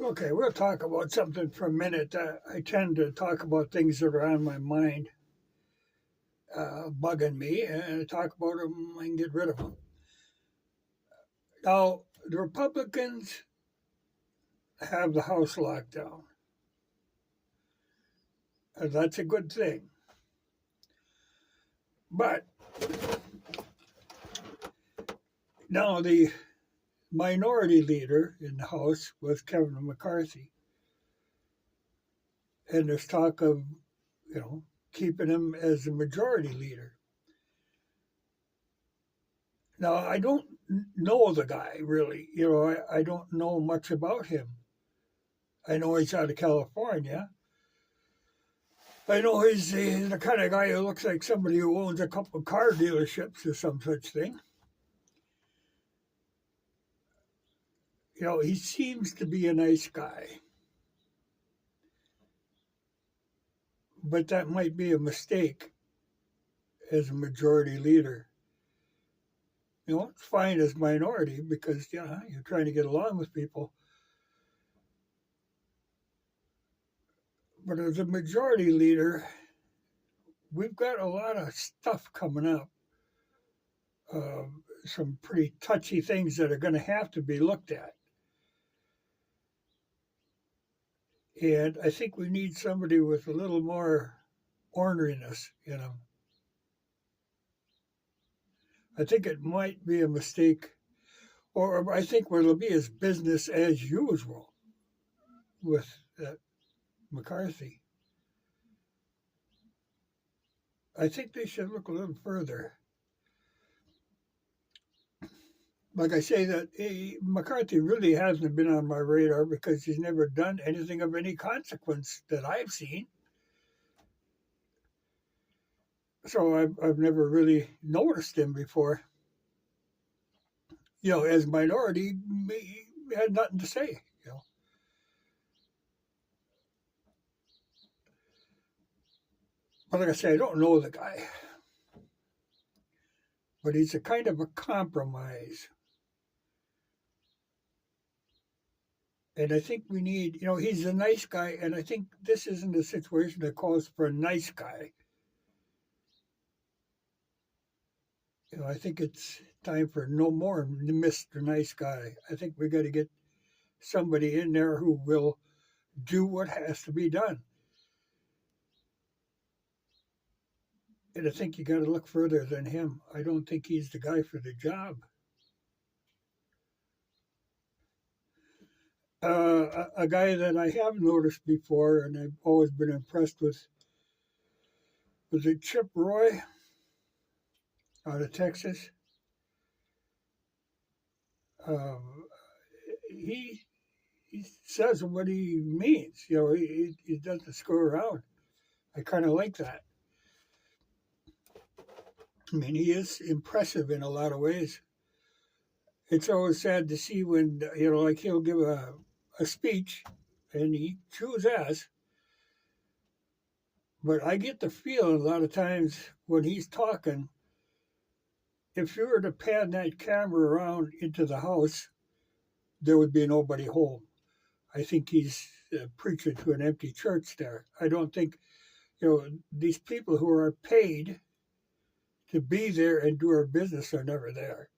Okay, we'll talk about something for a minute. I tend to talk about things that are on my mind, bugging me, and talk about them and get rid of them. Now, the Republicans have the House locked down. That's a good thing. But now the minority leader in the House was Kevin McCarthy. And there's talk of, you know, keeping him as the majority leader. Now, I don't know the guy really. I don't know much about him. I know he's out of California. I know he's the kind of guy who looks like somebody who owns a couple of car dealerships or some such thing. He seems to be a nice guy. But that might be a mistake as a majority leader. It's fine as minority because, you're trying to get along with people. But as a majority leader, we've got a lot of stuff coming up. Some pretty touchy things that are going to have to be looked at. And I think we need somebody with a little more orneriness in them. I think it might be a mistake, or I think what it'll be is business as usual with McCarthy. I think they should look a little further. Like I say, that McCarthy really hasn't been on my radar because he's never done anything of any consequence that I've seen. So I've never really noticed him before. As a minority, he had nothing to say. But like I say, I don't know the guy. But he's a kind of a compromise. And I think we need, he's a nice guy, and I think this isn't a situation that calls for a nice guy. I think it's time for no more Mr. Nice Guy. I think we got to get somebody in there who will do what has to be done. And I think you got to look further than him. I don't think he's the guy for the job. A guy that I have noticed before and I've always been impressed with was it Chip Roy out of Texas. He says what he means. He doesn't screw around. I kind of like that. I mean, he is impressive in a lot of ways. It's always sad to see when, like he'll give a speech and he chews ass. But I get the feeling a lot of times when he's talking, if you were to pan that camera around into the house, there would be nobody home. I think he's preaching to an empty church there. I don't think, these people who are paid to be there and do our business are never there.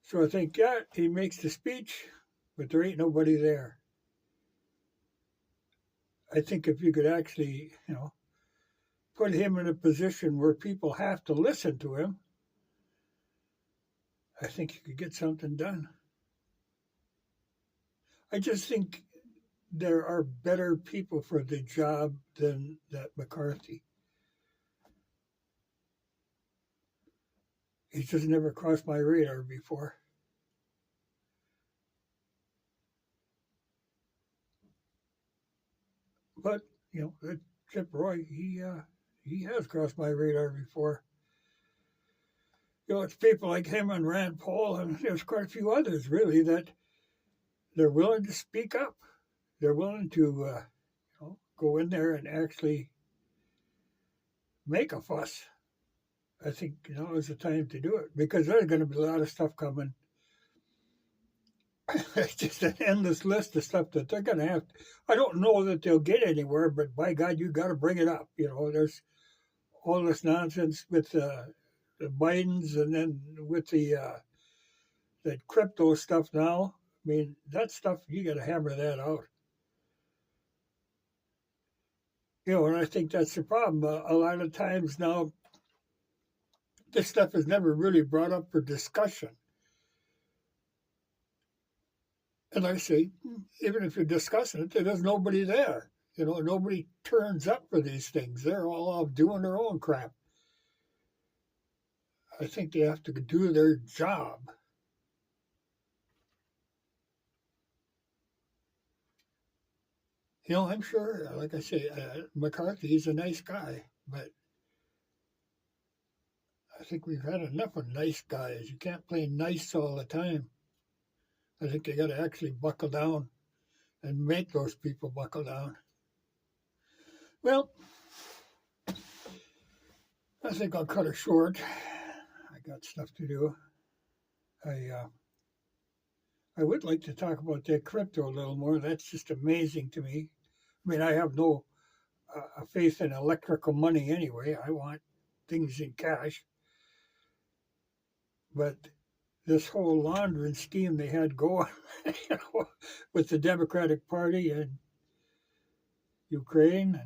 So I think, he makes the speech, but there ain't nobody there. I think if you could actually, put him in a position where people have to listen to him, I think you could get something done. I just think there are better people for the job than that McCarthy. He's just never crossed my radar before. But, Chip Roy, he has crossed my radar before. It's people like him and Rand Paul, and there's quite a few others, really, that they're willing to speak up. They're willing to, go in there and actually make a fuss. I think, now is the time to do it because there's going to be a lot of stuff coming. It's just an endless list of stuff that they're going to have. I don't know that they'll get anywhere, but by God, you got to bring it up. There's all this nonsense with the Bidens, and then with the that crypto stuff now. I mean, that stuff, you got to hammer that out. And I think that's the problem. A lot of times now, this stuff is never really brought up for discussion. And I say, even if you're discussing it, there's nobody there. Nobody turns up for these things. They're all off doing their own crap. I think they have to do their job. I'm sure, like I say, McCarthy, he's a nice guy, but I think we've had enough of nice guys. You can't play nice all the time. I think you got to actually buckle down and make those people buckle down. Well, I think I'll cut it short. I got stuff to do. I would like to talk about that crypto a little more. That's just amazing to me. I mean, I have no faith in electrical money anyway. I want things in cash. But this whole laundering scheme they had going, with the Democratic Party and Ukraine,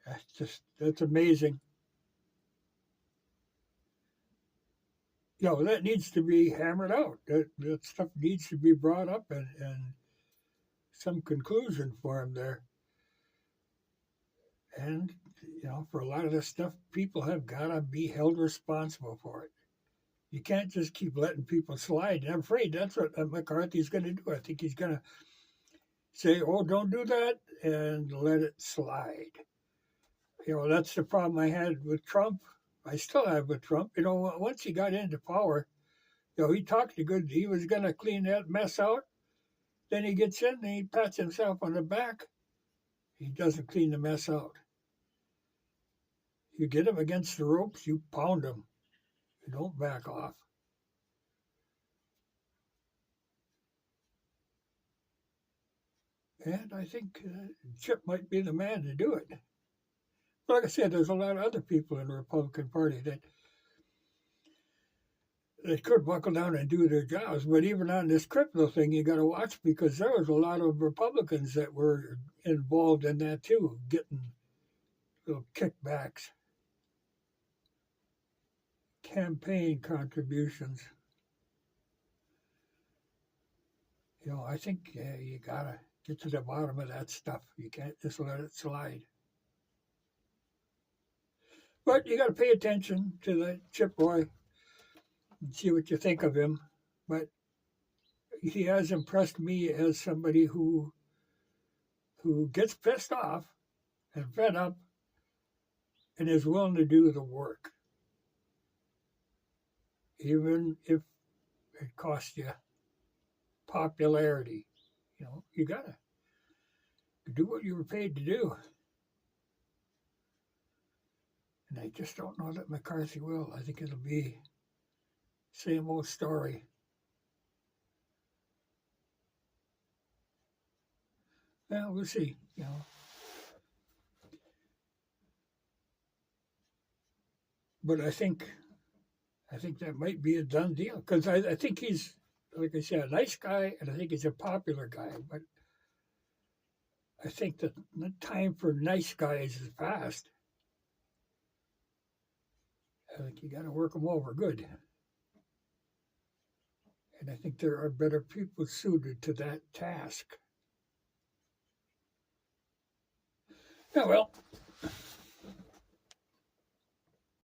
and that's amazing. That needs to be hammered out. That stuff needs to be brought up and some conclusion for them there. And, for a lot of this stuff, people have got to be held responsible for it. You can't just keep letting people slide. And I'm afraid that's what McCarthy's going to do. I think he's going to say, oh, don't do that, and let it slide. That's the problem I had with Trump. I still have with Trump. Once he got into power, he talked good. He was going to clean that mess out. Then he gets in and he pats himself on the back. He doesn't clean the mess out. You get him against the ropes, you pound him. You don't back off. And I think Chip might be the man to do it. But like I said, there's a lot of other people in the Republican Party that could buckle down and do their jobs. But even on this crypto thing, you got to watch, because there was a lot of Republicans that were involved in that too, getting little kickbacks, campaign contributions. I think you got to get to the bottom of that stuff. You can't just let it slide. But you got to pay attention to the Chip Roy and see what you think of him. But he has impressed me as somebody who gets pissed off and fed up and is willing to do the work, even if it costs you popularity. You got to do what you were paid to do. And I just don't know that McCarthy will. I think it'll be same old story. Well, we'll see. But I think that might be a done deal, because I think he's, like I said, a nice guy, and I think he's a popular guy. But I think that the time for nice guys is past. I think you got to work them over good. And I think there are better people suited to that task. Yeah, well,